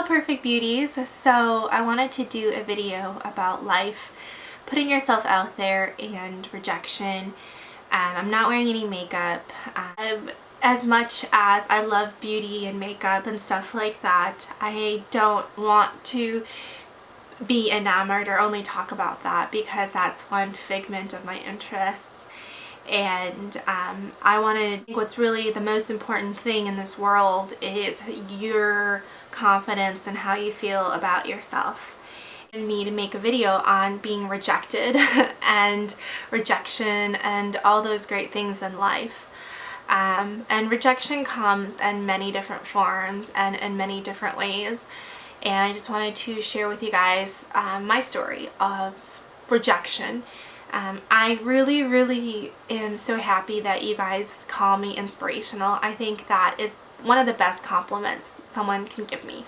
Perfect Beauties. So I wanted to do a video about life, putting yourself out there, and rejection. I'm not wearing any makeup. As much as I love beauty and makeup and stuff like that, I don't want to be enamored or only talk about that because that's one figment of my interests. And I wanted, what's really the most important thing in this world is your confidence and how you feel about yourself. And me to make a video on being rejected and rejection and all those great things in life. And rejection comes in many different forms and in many different ways. And I just wanted to share with you guys my story of rejection. I really am so happy that you guys call me inspirational. I think that is one of the best compliments someone can give me.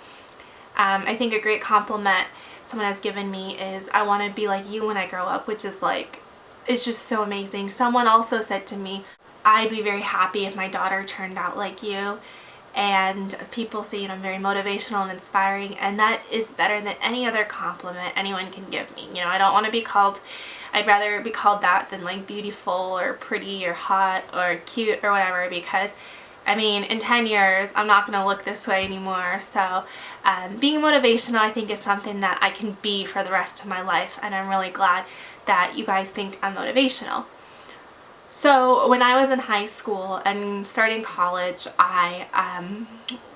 I think a great compliment someone has given me is, I want to be like you when I grow up, which is like, it's just so amazing. Someone also said to me, I'd be very happy if my daughter turned out like you. And people say, I'm very motivational and inspiring, and that is better than any other compliment anyone can give me. I don't want to be called, I'd rather be called that than like beautiful or pretty or hot or cute or whatever, because in 10 years I'm not going to look this way anymore. So being motivational, I think, is something that I can be for the rest of my life, and I'm really glad that you guys think I'm motivational. So when I was in high school and starting college, I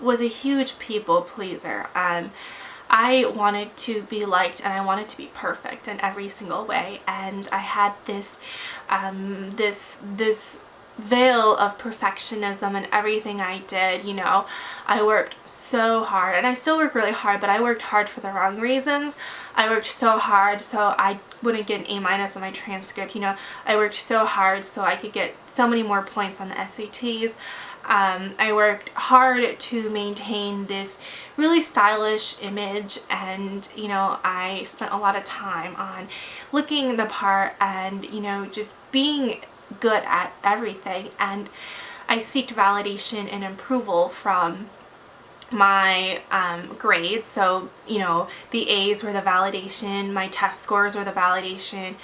was a huge people pleaser. I wanted to be liked, and I wanted to be perfect in every single way. And I had this this veil of perfectionism in everything I did. I worked so hard, and I still work really hard, but I worked hard for the wrong reasons. I worked so hard so I wouldn't get an A- on my transcript. I worked so hard so I could get so many more points on the SATs. I worked hard to maintain this really stylish image, and I spent a lot of time on looking the part and just being good at everything. And I sought validation and approval from my grades. So the A's were the validation, my test scores were the validation,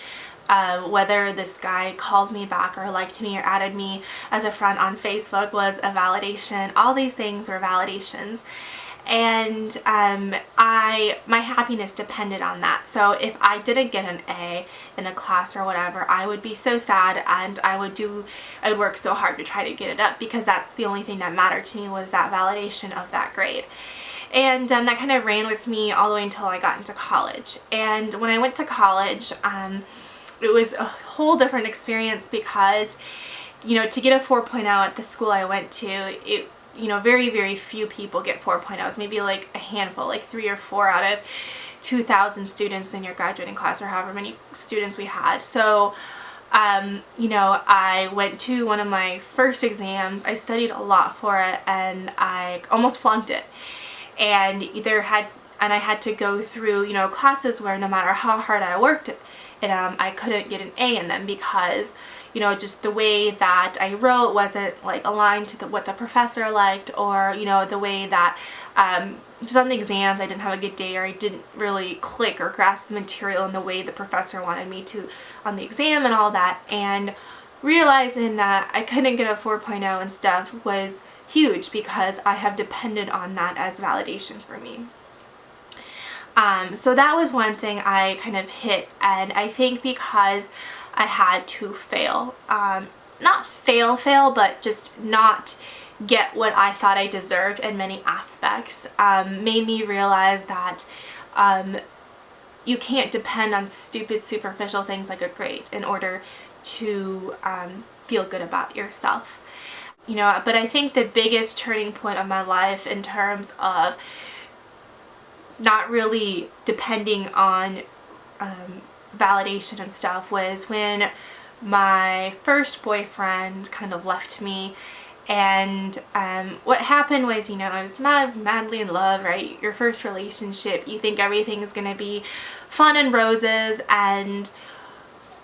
whether this guy called me back or liked me or added me as a friend on Facebook was a validation. All these things were validations, and my happiness depended on that. So if I didn't get an A in a class or whatever, I would be so sad, and I would work so hard to try to get it up, because that's the only thing that mattered to me, was that validation of that grade. And that kind of ran with me all the way until I got into college. And when I went to college, it was a whole different experience, because to get a 4.0 at the school I went to, very few people get 4.0s, maybe like a handful, like 3 or 4 out of 2,000 students in your graduating class, or however many students we had. So I went to one of my first exams. I studied a lot for it, and I almost flunked it. And I had to go through classes where no matter how hard I worked I couldn't get an A in them, because just the way that I wrote wasn't like aligned to what the professor liked, or the way that just on the exams I didn't have a good day, or I didn't really click or grasp the material in the way the professor wanted me to on the exam and all that. And realizing that I couldn't get a 4.0 and stuff was huge, because I have depended on that as validation for me. So that was one thing I kind of hit, and I think because I had to fail, not fail, but just not get what I thought I deserved in many aspects, made me realize that you can't depend on stupid superficial things like a grade in order to feel good about yourself. But I think the biggest turning point of my life in terms of not really depending on validation and stuff was when my first boyfriend kind of left me. And what happened was, I was madly in love, right? Your first relationship, you think everything is going to be fun and roses, and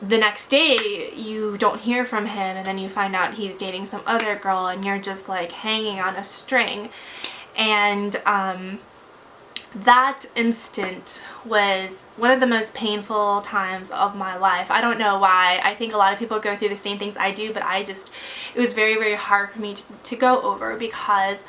the next day you don't hear from him, and then you find out he's dating some other girl, and you're just like hanging on a string. And That instant was one of the most painful times of my life. I don't know why. I think a lot of people go through the same things I do, but it was very, very hard for me to go over, because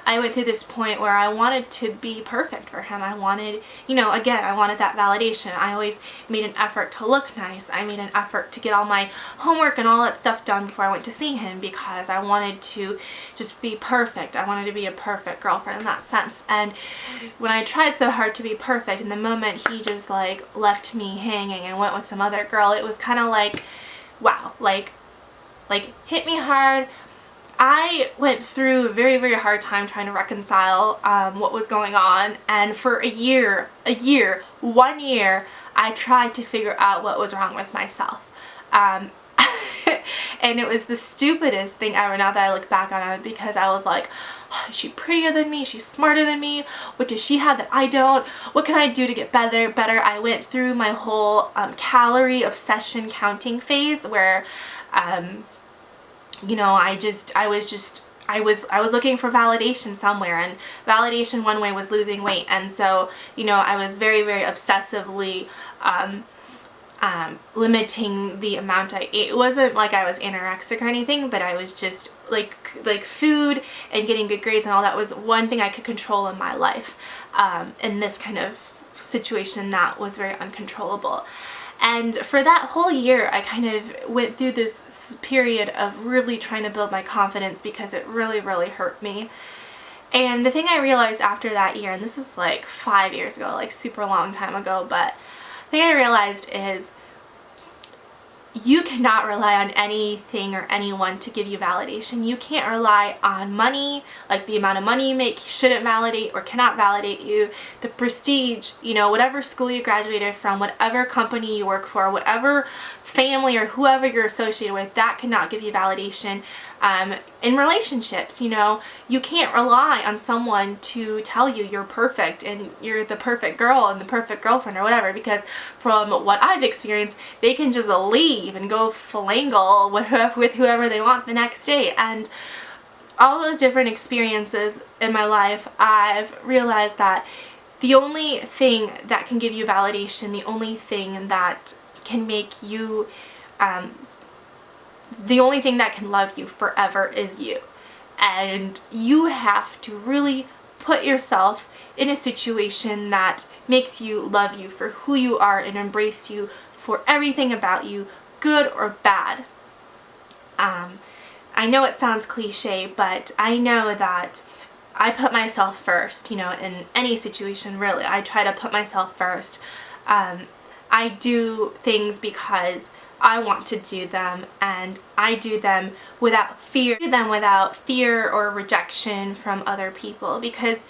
I went through this point where I wanted to be perfect for him. I wanted, again, I wanted that validation. I always made an effort to look nice. I made an effort to get all my homework and all that stuff done before I went to see him, because I wanted to just be perfect. I wanted to be a perfect girlfriend in that sense. And when I tried so hard to be perfect, in the moment he just like left me hanging and went with some other girl, it was kind of like, wow, like hit me hard. I went through a very, very hard time trying to reconcile what was going on, and for 1 year, I tried to figure out what was wrong with myself. And it was the stupidest thing ever now that I look back on it, because I was like, oh, is she prettier than me? She's smarter than me? What does she have that I don't? What can I do to get better? I went through my whole calorie obsession counting phase where I was looking for validation somewhere, and validation one way was losing weight. And so, I was very, very obsessively limiting the amount I ate. It wasn't like I was anorexic or anything, but I was just like food and getting good grades and all that was one thing I could control in my life. In this kind of situation that was very uncontrollable. And for that whole year, I kind of went through this period of really trying to build my confidence, because it really, really hurt me. And the thing I realized after that year, and this is like 5 years ago, like super long time ago, but the thing I realized is you cannot rely on anything or anyone to give you validation. You can't rely on money, like the amount of money you make shouldn't validate or cannot validate you. The prestige, whatever school you graduated from, whatever company you work for, whatever family or whoever you're associated with, that cannot give you validation. In relationships, you can't rely on someone to tell you you're perfect and you're the perfect girl and the perfect girlfriend or whatever, because from what I've experienced, they can just leave and go flangle with whoever they want the next day. And all those different experiences in my life, I've realized that the only thing that can give you validation, the only thing that can make you the only thing that can love you forever is you. And you have to really put yourself in a situation that makes you love you for who you are and embrace you for everything about you, good or bad. I know it sounds cliche, but I know that I put myself first, in any situation really. I try to put myself first. I do things because I want to do them, and I do them without fear. Without fear or rejection from other people, because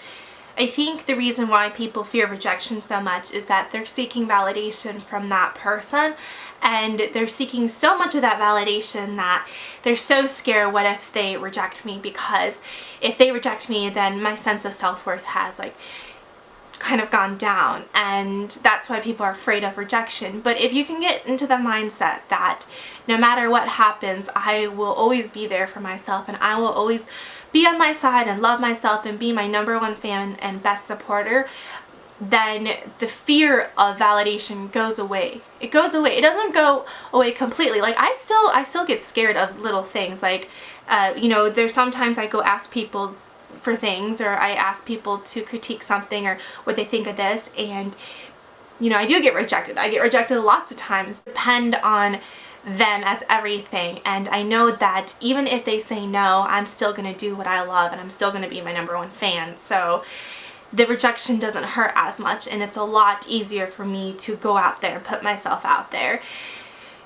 I think the reason why people fear rejection so much is that they're seeking validation from that person, and they're seeking so much of that validation that they're so scared, what if they reject me? Because if they reject me, then my sense of self-worth has kind of gone down, and that's why people are afraid of rejection. But if you can get into the mindset that no matter what happens, I will always be there for myself, and I will always be on my side and love myself and be my #1 fan and best supporter, then the fear of validation goes away. It goes away. It doesn't go away completely. Like I still get scared of little things. There's sometimes I go ask people for things, or I ask people to critique something or what they think of this, and I do get rejected. I get rejected lots of times. Depend on them as everything, and I know that even if they say no, I'm still gonna do what I love, and I'm still gonna be my #1 fan. So the rejection doesn't hurt as much, and it's a lot easier for me to go out there and put myself out there.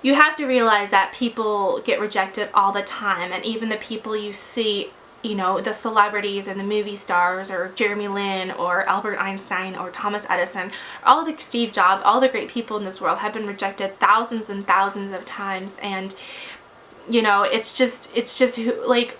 You have to realize that people get rejected all the time, and even the people you see, the celebrities and the movie stars, or Jeremy Lin or Albert Einstein or Thomas Edison, all the Steve Jobs, all the great people in this world have been rejected thousands and thousands of times. And it's just like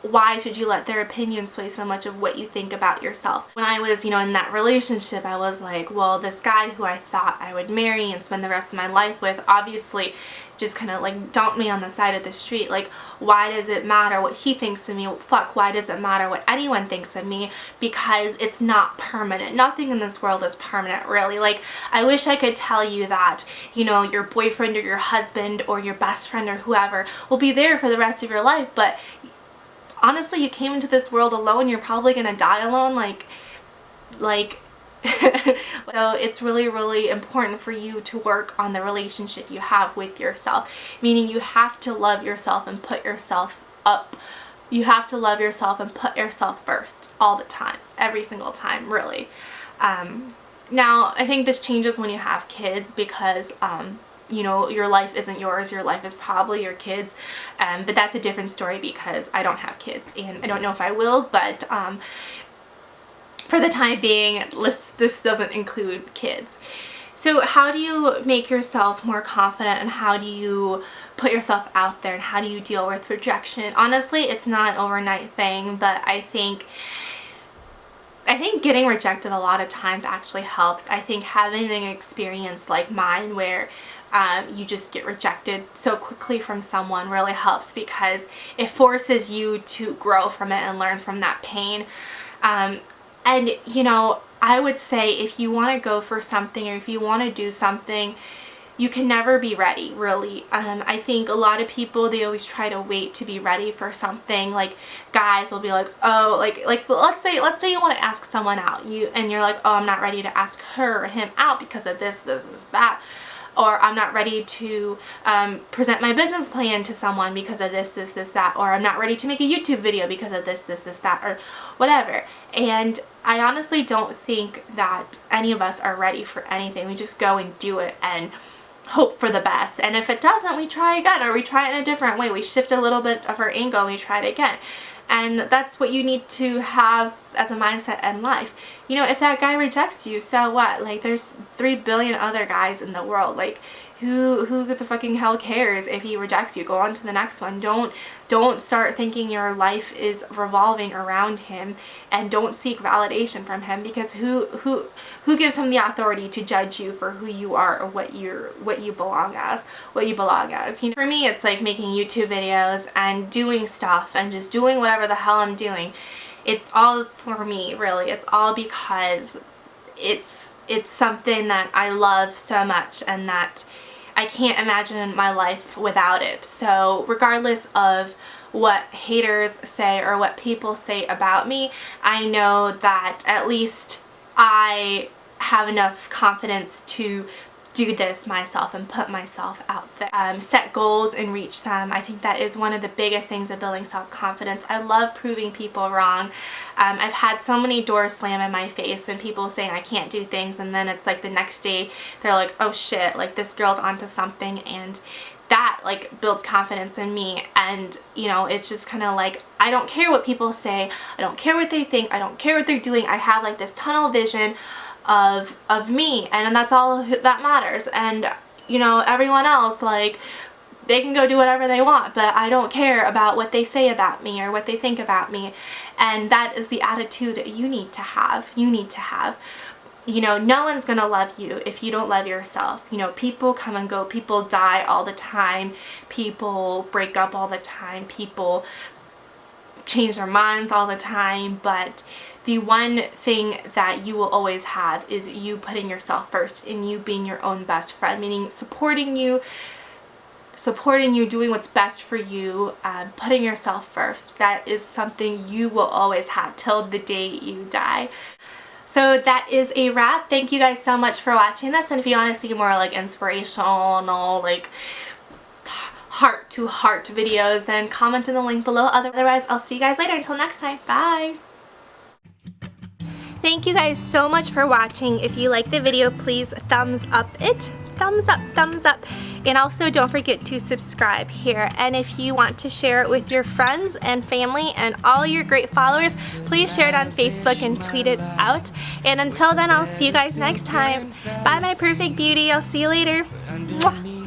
why should you let their opinion sway so much of what you think about yourself? When I was, you know, in that relationship, I was like, well, this guy who I thought I would marry and spend the rest of my life with obviously just kind of like dumped me on the side of the street. Like, why does it matter what he thinks of me? Fuck, why does it matter what anyone thinks of me? Because it's not permanent. Nothing in this world is permanent, really. Like, I wish I could tell you that, you know, your boyfriend or your husband or your best friend or whoever will be there for the rest of your life, but honestly, you came into this world alone. You're probably gonna die alone. Like so it's really, really important for you to work on the relationship you have with yourself, meaning you have to love yourself and put yourself up. You have to love yourself and put yourself first all the time, every single time, really. Now, I think this changes when you have kids because you know, your life isn't yours, your life is probably your kids, but that's a different story because I don't have kids and I don't know if I will, but for the time being, this doesn't include kids. So how do you make yourself more confident, and how do you put yourself out there, and how do you deal with rejection? Honestly, it's not an overnight thing, but I think getting rejected a lot of times actually helps. I think having an experience like mine where you just get rejected so quickly from someone really helps because it forces you to grow from it and learn from that pain. And you know, I would say if you want to go for something or if you want to do something, you can never be ready, really. I think a lot of people, they always try to wait to be ready for something. Like, guys will be like, oh, like so let's say you want to ask someone out, and you're like, oh, I'm not ready to ask her or him out because of this, that. Or I'm not ready to present my business plan to someone because of this, that. Or I'm not ready to make a YouTube video because of this, that, or whatever. And I honestly don't think that any of us are ready for anything. We just go and do it and hope for the best. And if it doesn't, we try again, or we try it in a different way. We shift a little bit of our angle and we try it again. And that's what you need to have as a mindset in life. You know, if that guy rejects you, so what? Like, there's 3 billion other guys in the world. Like, who the fucking hell cares if he rejects you? Go on to the next one. Don't start thinking your life is revolving around him, and don't seek validation from him, because who gives him the authority to judge you for who you are or what you belong as. You know, for me, it's like making YouTube videos and doing stuff and just doing whatever the hell I'm doing. It's all for me, really. It's all because it's something that I love so much and that I can't imagine my life without it. So regardless of what haters say or what people say about me, I know that at least I have enough confidence to do this myself and put myself out there. Set goals and reach them. I think that is one of the biggest things of building self-confidence. I love proving people wrong. I've had so many doors slam in my face and people saying I can't do things, and then it's like the next day they're like, oh shit, like this girl's onto something, and that like builds confidence in me. And you know, it's just kind of like, I don't care what people say, I don't care what they think, I don't care what they're doing. I have like this tunnel vision of me, and that's all that matters. And you know, everyone else, like, they can go do whatever they want, but I don't care about what they say about me or what they think about me. And that is the attitude you need to have. You know, no one's gonna love you if you don't love yourself. You know, people come and go, people die all the time, people break up all the time, people change their minds all the time, but the one thing that you will always have is you putting yourself first and you being your own best friend, meaning supporting you, doing what's best for you, putting yourself first. That is something you will always have till the day you die. So that is a wrap. Thank you guys so much for watching this, and if you want to see more like inspirational, like heart-to-heart videos, then comment in the link below. Otherwise, I'll see you guys later. Until next time, bye! Thank you guys so much for watching. If you like the video, please thumbs up it. Thumbs up. And also don't forget to subscribe here. And if you want to share it with your friends and family and all your great followers, please share it on Facebook and tweet it out. And until then, I'll see you guys next time. Bye, my perfect beauty. I'll see you later. Mwah.